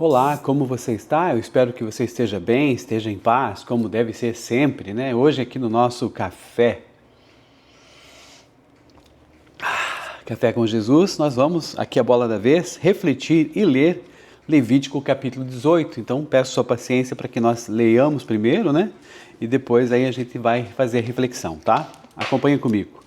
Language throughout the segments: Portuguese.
Olá, como você está? Eu espero que você esteja bem, esteja em paz, como deve ser sempre, né? Hoje aqui no nosso Café com Jesus, nós vamos, aqui a bola da vez, refletir e ler Levítico capítulo 18. Então peço sua paciência para que nós leiamos primeiro, né? E depois aí a gente vai fazer a reflexão, tá? Acompanha comigo.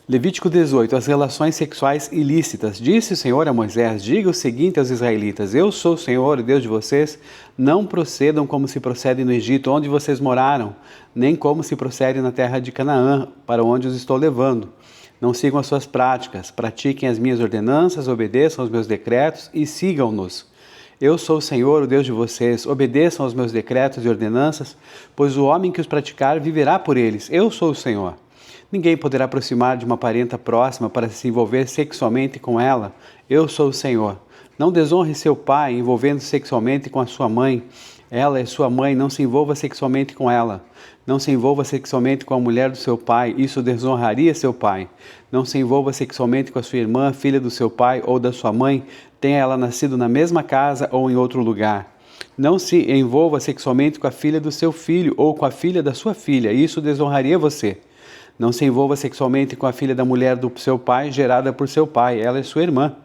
Levítico 18, as relações sexuais ilícitas. Disse o Senhor a Moisés: diga o seguinte aos israelitas: eu sou o Senhor, o Deus de vocês. Não procedam como se procede no Egito, onde vocês moraram, nem como se procede na terra de Canaã, para onde os estou levando. Não sigam as suas práticas, pratiquem as minhas ordenanças, obedeçam aos meus decretos e sigam-nos. Eu sou o Senhor, o Deus de vocês. Obedeçam aos meus decretos e ordenanças, pois o homem que os praticar viverá por eles. Eu sou o Senhor. Ninguém poderá aproximar de uma parenta próxima para se envolver sexualmente com ela. Eu sou o Senhor. Não desonre seu pai envolvendo sexualmente com a sua mãe. Ela é sua mãe, não se envolva sexualmente com ela. Não se envolva sexualmente com a mulher do seu pai, isso desonraria seu pai. Não se envolva sexualmente com a sua irmã, filha do seu pai ou da sua mãe, tenha ela nascido na mesma casa ou em outro lugar. Não se envolva sexualmente com a filha do seu filho ou com a filha da sua filha, isso desonraria você. Não se envolva sexualmente com a filha da mulher do seu pai, gerada por seu pai, ela é sua irmã.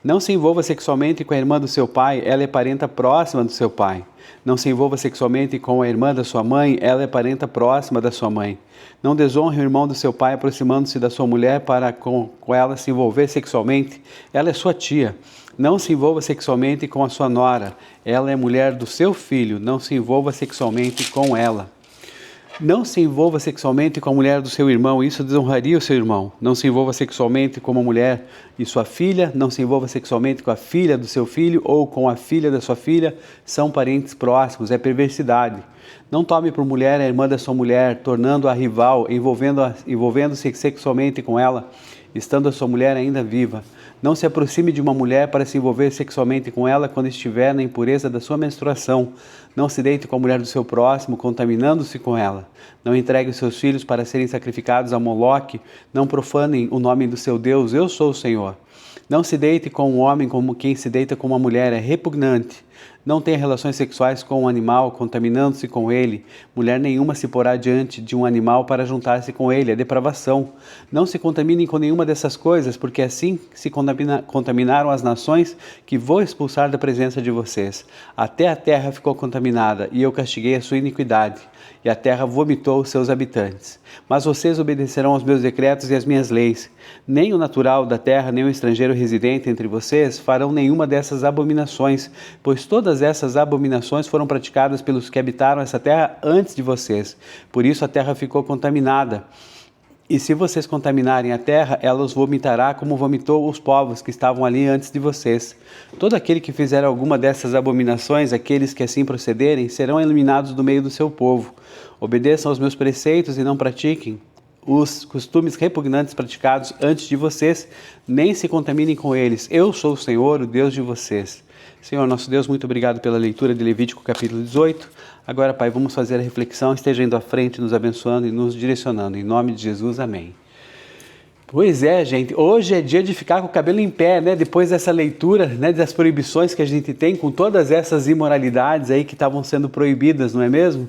Não se envolva sexualmente com a irmã do seu pai, ela é parenta próxima do seu pai. Não se envolva sexualmente com a irmã da sua mãe, ela é parenta próxima da sua mãe. Não desonre o irmão do seu pai aproximando-se da sua mulher para com ela se envolver sexualmente, ela é sua tia. Não se envolva sexualmente com a sua nora, ela é mulher do seu filho, não se envolva sexualmente com ela. Não se envolva sexualmente com a mulher do seu irmão, isso desonraria o seu irmão. Não se envolva sexualmente com uma mulher e sua filha, não se envolva sexualmente com a filha do seu filho ou com a filha da sua filha, são parentes próximos, é perversidade. Não tome por mulher a irmã da sua mulher, tornando-a rival, envolvendo-se sexualmente com ela, estando a sua mulher ainda viva. Não se aproxime de uma mulher para se envolver sexualmente com ela quando estiver na impureza da sua menstruação. Não se deite com a mulher do seu próximo, contaminando-se com ela. Não entregue os seus filhos para serem sacrificados a Moloque. Não profanem o nome do seu Deus, eu sou o Senhor. Não se deite com um homem como quem se deita com uma mulher, é repugnante. Não tenha relações sexuais com um animal, contaminando-se com ele. Mulher nenhuma se porá diante de um animal para juntar-se com ele, é depravação. Não se contaminem com nenhuma dessas coisas, porque assim se contaminaram as nações que vou expulsar da presença de vocês. Até a terra ficou contaminada, e eu castiguei a sua iniquidade, e a terra vomitou os seus habitantes. Mas vocês obedecerão aos meus decretos e às minhas leis. Nem o natural da terra, nem o estrangeiro residente entre vocês farão nenhuma dessas abominações, pois todas essas abominações foram praticadas pelos que habitaram essa terra antes de vocês. Por isso a terra ficou contaminada. E se vocês contaminarem a terra, ela os vomitará como vomitou os povos que estavam ali antes de vocês. Todo aquele que fizer alguma dessas abominações, aqueles que assim procederem, serão eliminados do meio do seu povo. Obedeçam aos meus preceitos e não pratiquem os costumes repugnantes praticados antes de vocês, nem se contaminem com eles. Eu sou o Senhor, o Deus de vocês. Senhor, nosso Deus, muito obrigado pela leitura de Levítico capítulo 18. Agora, Pai, vamos fazer a reflexão, esteja indo à frente, nos abençoando e nos direcionando. Em nome de Jesus, amém. Pois é, gente, hoje é dia de ficar com o cabelo em pé, né? Depois dessa leitura, né, das proibições que a gente tem, com todas essas imoralidades aí que estavam sendo proibidas, não é mesmo?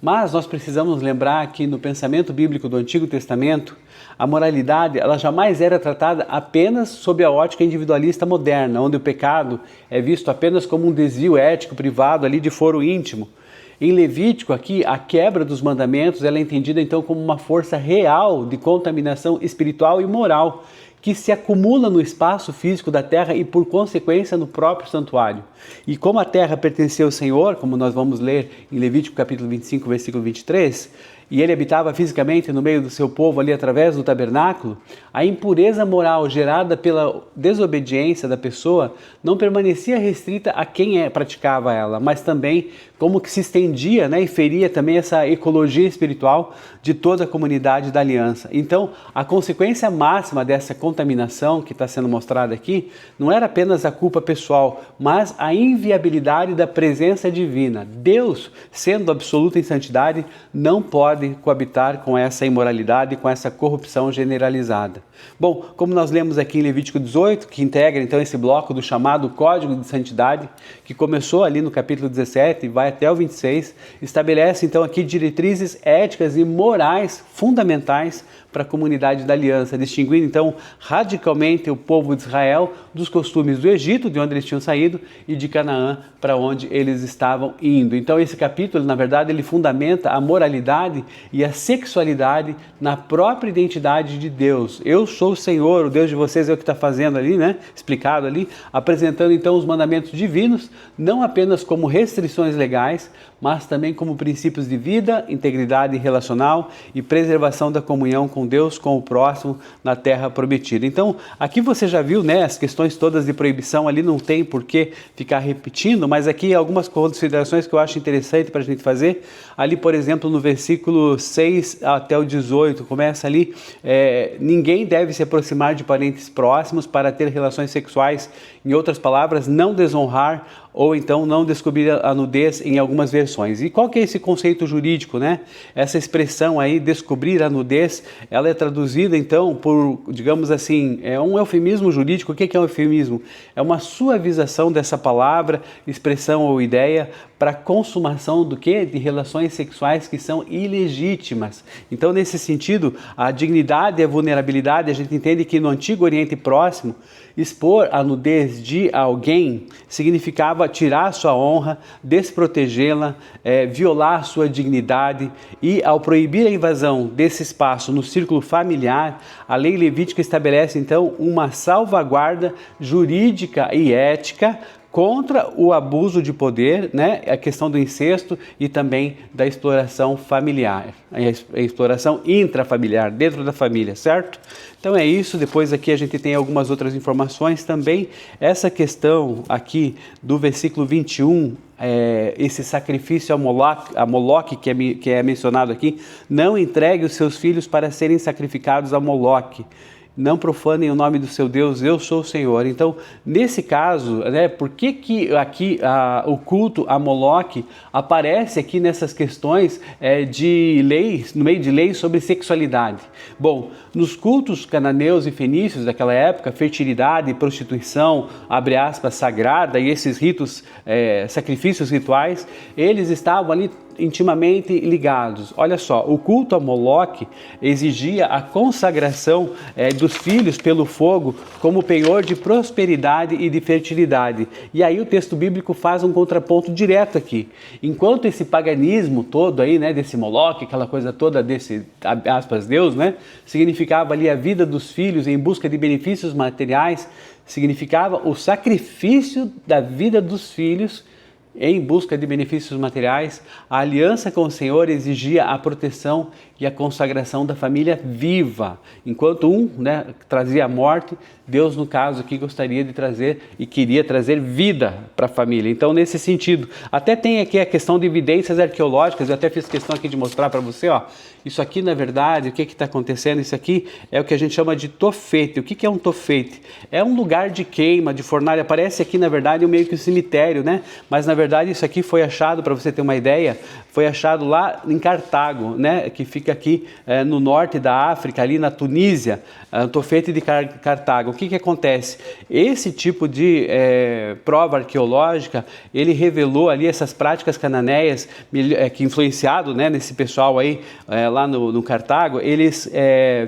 Mas nós precisamos lembrar que no pensamento bíblico do Antigo Testamento, a moralidade ela jamais era tratada apenas sob a ótica individualista moderna, onde o pecado é visto apenas como um desvio ético privado ali de foro íntimo. Em Levítico, aqui, a quebra dos mandamentos ela é entendida então como uma força real de contaminação espiritual e moral, que se acumula no espaço físico da terra e, por consequência, no próprio santuário. E como a terra pertencia ao Senhor, como nós vamos ler em Levítico capítulo 25, versículo 23, e ele habitava fisicamente no meio do seu povo ali através do tabernáculo, a impureza moral gerada pela desobediência da pessoa não permanecia restrita a quem praticava ela, mas também como que se estendia, né, e feria também essa ecologia espiritual de toda a comunidade da aliança. Então, a consequência máxima dessa contaminação que está sendo mostrada aqui não era apenas a culpa pessoal, mas a inviabilidade da presença divina. Deus, sendo absoluto em santidade, não pode pode coabitar com essa imoralidade, com essa corrupção generalizada. Bom, como nós lemos aqui em Levítico 18, que integra então esse bloco do chamado Código de Santidade, que começou ali no capítulo 17 e vai até o 26, estabelece então aqui diretrizes éticas e morais fundamentais para a comunidade da aliança, distinguindo então radicalmente o povo de Israel dos costumes do Egito, de onde eles tinham saído, e de Canaã, para onde eles estavam indo. Então esse capítulo, na verdade, ele fundamenta a moralidade e a sexualidade na própria identidade de Deus. Eu sou o Senhor, o Deus de vocês é o que está fazendo ali, né? Explicado ali, apresentando então os mandamentos divinos, não apenas como restrições legais, mas também como princípios de vida, integridade relacional e preservação da comunhão com Deus, com o próximo na terra prometida. Então, aqui você já viu, né, as questões todas de proibição ali, não tem por que ficar repetindo, mas aqui algumas considerações que eu acho interessante para a gente fazer. Ali, por exemplo, no versículo 6 até o 18, começa ali, ninguém deve se aproximar de parentes próximos para ter relações sexuais, em outras palavras, não desonrar ou então não descobrir a nudez em algumas versões. E qual que é esse conceito jurídico, né? Essa expressão aí, descobrir a nudez, ela é traduzida então por, digamos assim, é um eufemismo jurídico. O que é um eufemismo? É uma suavização dessa palavra, expressão ou ideia para consumação do quê? De relações sexuais que são ilegítimas. Então, nesse sentido, a dignidade e a vulnerabilidade, a gente entende que no Antigo Oriente Próximo, expor a nudez de alguém significava tirar sua honra, desprotegê-la, violar sua dignidade, e ao proibir a invasão desse espaço no círculo familiar, a lei levítica estabelece então uma salvaguarda jurídica e ética contra o abuso de poder, né? A questão do incesto e também da exploração familiar, a exploração intrafamiliar, dentro da família, certo? Então é isso. Depois aqui a gente tem algumas outras informações também. Essa questão aqui do versículo 21, esse sacrifício a Moloque que é mencionado aqui, não entregue os seus filhos para serem sacrificados a Moloque. Não profanem o nome do seu Deus, eu sou o Senhor. Então, nesse caso, né, por que aqui o culto a Moloque aparece aqui nessas questões de leis, no meio de leis sobre sexualidade? Bom, nos cultos cananeus e fenícios daquela época, fertilidade, prostituição, abre aspas, sagrada, e esses ritos, sacrifícios rituais, eles estavam ali intimamente ligados. Olha só, o culto a Moloque exigia a consagração dos filhos pelo fogo como penhor de prosperidade e de fertilidade. E aí o texto bíblico faz um contraponto direto aqui. Enquanto esse paganismo todo aí, né, desse Moloque, aquela coisa toda desse, aspas, Deus, né, significava ali a vida dos filhos em busca de benefícios materiais, significava o sacrifício da vida dos filhos em busca de benefícios materiais. A aliança com o Senhor exigia a proteção e a consagração da família viva. Enquanto um, né, trazia a morte, Deus, no caso aqui, gostaria de trazer e queria trazer vida para a família. Então, nesse sentido, até tem aqui a questão de evidências arqueológicas. Eu até fiz questão aqui de mostrar para você, ó. Isso aqui, na verdade, o que está acontecendo? Isso aqui é o que a gente chama de tofete. O que é um tofete? É um lugar de queima, de fornalha. Parece aqui, na verdade, meio que um cemitério, né? Mas, na verdade, isso aqui foi achado, para você ter uma ideia, foi achado lá em Cartago, né? Que fica aqui no norte da África, ali na Tunísia, um tofete de Cartago. O que acontece? Esse tipo de prova arqueológica, ele revelou ali essas práticas cananeias, que influenciado, né, nesse pessoal aí, lá no Cartago, eles,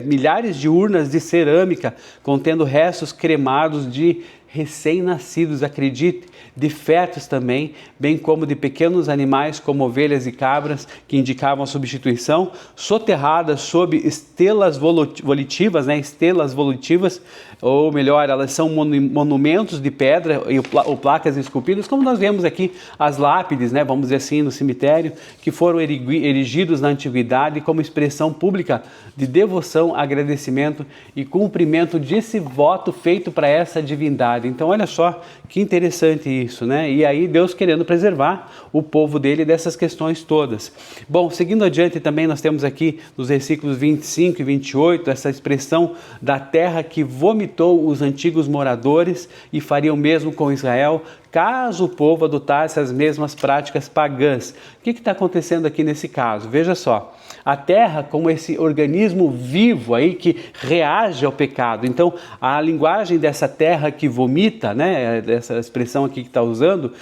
milhares de urnas de cerâmica contendo restos cremados de recém-nascidos, acredite, de fetos também, bem como de pequenos animais como ovelhas e cabras, que indicavam a substituição, soterradas sob estelas volitivas, né? Estelas volitivas, ou melhor, elas são monumentos de pedra ou placas esculpidas, como nós vemos aqui as lápides, né? Vamos dizer assim, no cemitério, que foram erigidos na antiguidade como expressão pública de devoção, agradecimento e cumprimento desse voto feito para essa divindade. Então, olha só que interessante isso, né? E aí Deus querendo preservar o povo dele dessas questões todas. Bom, seguindo adiante também nós temos aqui nos versículos 25 e 28 essa expressão da terra que vomitou os antigos moradores e faria o mesmo com Israel, caso o povo adotasse as mesmas práticas pagãs. O que está acontecendo aqui nesse caso? Veja só, a terra como esse organismo vivo aí que reage ao pecado. Então, a linguagem dessa terra que vomita, né, essa expressão aqui que está usando,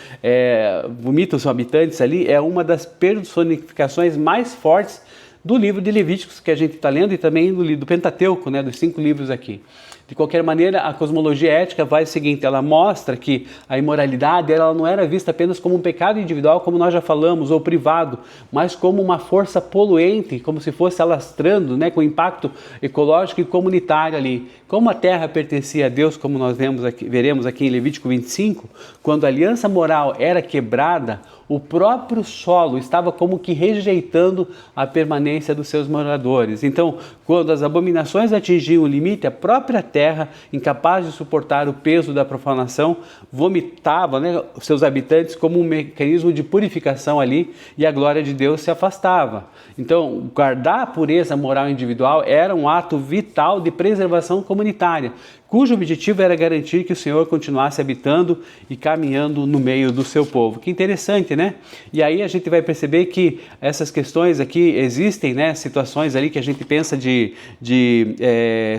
vomita os habitantes ali, é uma das personificações mais fortes do livro de Levíticos que a gente está lendo e também do Pentateuco, né, dos 5 livros aqui. De qualquer maneira, a cosmologia ética vai o seguinte, ela mostra que a imoralidade ela não era vista apenas como um pecado individual, como nós já falamos, ou privado, mas como uma força poluente, como se fosse alastrando, né, com impacto ecológico e comunitário ali. Como a terra pertencia a Deus, como nós veremos aqui em Levítico 25, quando a aliança moral era quebrada, o próprio solo estava como que rejeitando a permanência dos seus moradores. Então, quando as abominações atingiam o limite, a própria terra, incapaz de suportar o peso da profanação, vomitava, né, os seus habitantes como um mecanismo de purificação ali, e a glória de Deus se afastava. Então, guardar a pureza moral individual era um ato vital de preservação comunitária, cujo objetivo era garantir que o Senhor continuasse habitando e caminhando no meio do seu povo. Que interessante, né? E aí a gente vai perceber que essas questões aqui existem, né? Situações ali que a gente pensa de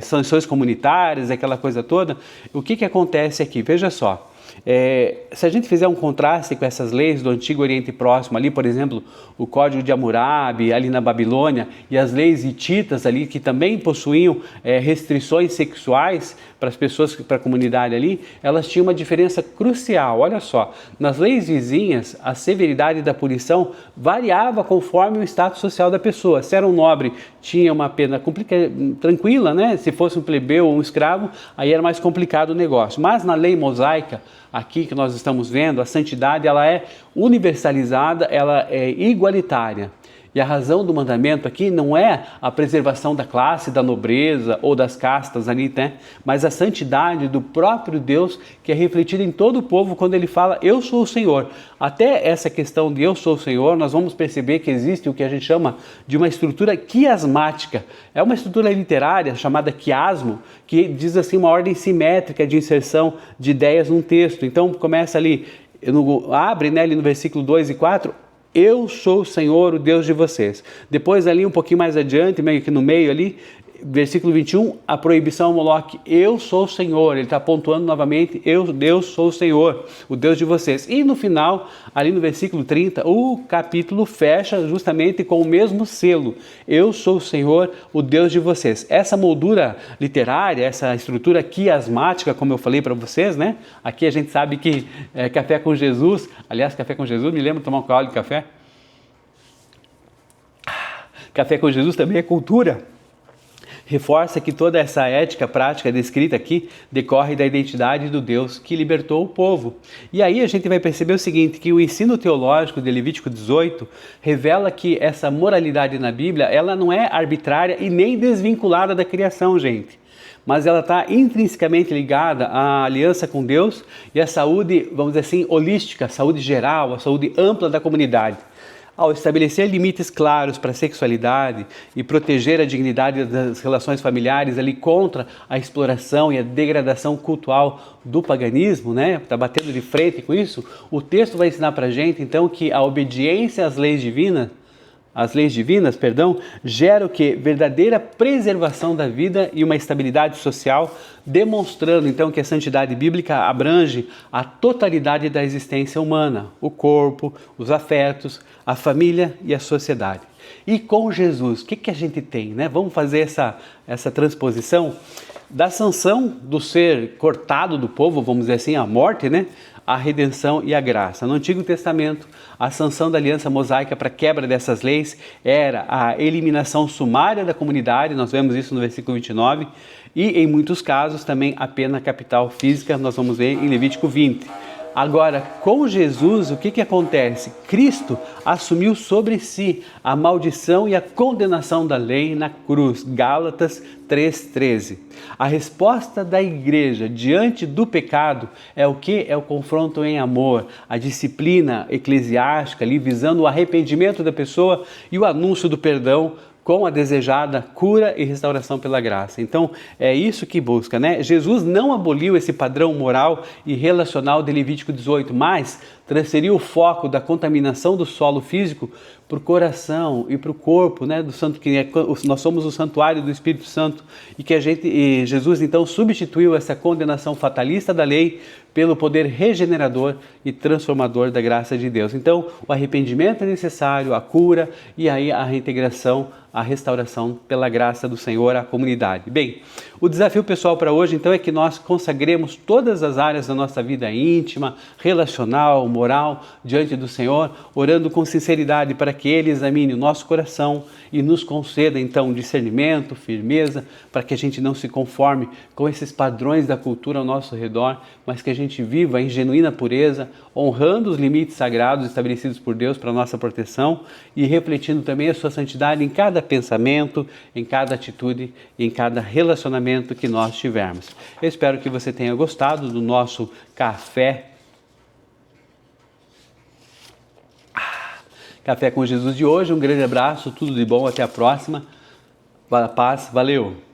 sanções comunitárias, aquela coisa toda. O que acontece aqui? Veja só. Se a gente fizer um contraste com essas leis do Antigo Oriente Próximo, ali, por exemplo, o Código de Hammurabi, ali na Babilônia, e as leis hititas ali, que também possuíam restrições sexuais para as pessoas, para a comunidade ali, elas tinham uma diferença crucial. Olha só, nas leis vizinhas, a severidade da punição variava conforme o status social da pessoa. Se era um nobre, tinha uma pena tranquila, né? Se fosse um plebeu ou um escravo, aí era mais complicado o negócio. Mas na lei mosaica, aqui que nós estamos vendo, a santidade ela é universalizada, ela é igualitária. E a razão do mandamento aqui não é a preservação da classe, da nobreza ou das castas ali, né? Mas a santidade do próprio Deus que é refletida em todo o povo quando ele fala, eu sou o Senhor. Até essa questão de eu sou o Senhor, nós vamos perceber que existe o que a gente chama de uma estrutura quiasmática. É uma estrutura literária chamada quiasmo, que diz assim uma ordem simétrica de inserção de ideias num texto. Então começa ali, abre, né, ali no versículo 2 e 4, eu sou o Senhor, o Deus de vocês. Depois ali um pouquinho mais adiante, meio que no meio ali, versículo 21, a proibição a Moloque, eu sou o Senhor. Ele está pontuando novamente, Deus sou o Senhor, o Deus de vocês. E no final, ali no versículo 30, o capítulo fecha justamente com o mesmo selo, eu sou o Senhor, o Deus de vocês. Essa moldura literária, essa estrutura quiasmática, como eu falei para vocês, né? Aqui a gente sabe que café com Jesus, aliás, café com Jesus, me lembro de tomar um cavalo de café. Café com Jesus também é cultura. Reforça que toda essa ética prática descrita aqui decorre da identidade do Deus que libertou o povo. E aí a gente vai perceber o seguinte, que o ensino teológico de Levítico 18 revela que essa moralidade na Bíblia, ela não é arbitrária e nem desvinculada da criação, gente. Mas ela está intrinsecamente ligada à aliança com Deus e à saúde, vamos dizer assim, holística, a saúde geral, a saúde ampla da comunidade. Ao estabelecer limites claros para a sexualidade e proteger a dignidade das relações familiares ali contra a exploração e a degradação cultural do paganismo, né? Está batendo de frente com isso. O texto vai ensinar para a gente, então, que a obediência às leis divinas, gera o que? Verdadeira preservação da vida e uma estabilidade social, demonstrando então que a santidade bíblica abrange a totalidade da existência humana, o corpo, os afetos, a família e a sociedade. E com Jesus, o que a gente tem, né? Vamos fazer essa transposição da sanção do ser cortado do povo, vamos dizer assim, a morte, né? A redenção e a graça. No Antigo Testamento, a sanção da aliança mosaica para a quebra dessas leis era a eliminação sumária da comunidade, nós vemos isso no versículo 29, e em muitos casos também a pena capital física, nós vamos ver em Levítico 20. Agora, com Jesus, o que acontece? Cristo assumiu sobre si a maldição e a condenação da lei na cruz. Gálatas 3,13. A resposta da igreja diante do pecado é o que? É o confronto em amor, a disciplina eclesiástica ali visando o arrependimento da pessoa e o anúncio do perdão com a desejada cura e restauração pela graça. Então, é isso que busca, né? Jesus não aboliu esse padrão moral e relacional de Levítico 18, mas transferiu o foco da contaminação do solo físico para o coração e para o corpo, né, do santo, nós somos o santuário do Espírito Santo, e Jesus então substituiu essa condenação fatalista da lei pelo poder regenerador e transformador da graça de Deus. Então, o arrependimento é necessário, a cura e aí a reintegração, a restauração pela graça do Senhor à comunidade. Bem, o desafio pessoal para hoje então é que nós consagremos todas as áreas da nossa vida íntima, relacional, moral, diante do Senhor, orando com sinceridade para que Ele examine o nosso coração e nos conceda então discernimento, firmeza, para que a gente não se conforme com esses padrões da cultura ao nosso redor, mas que a gente viva em genuína pureza, honrando os limites sagrados estabelecidos por Deus para a nossa proteção e refletindo também a sua santidade em cada pensamento, em cada atitude e em cada relacionamento que nós tivermos. Eu espero que você tenha gostado do nosso Café com Jesus de hoje. Um grande abraço, tudo de bom, até a próxima. Paz, valeu!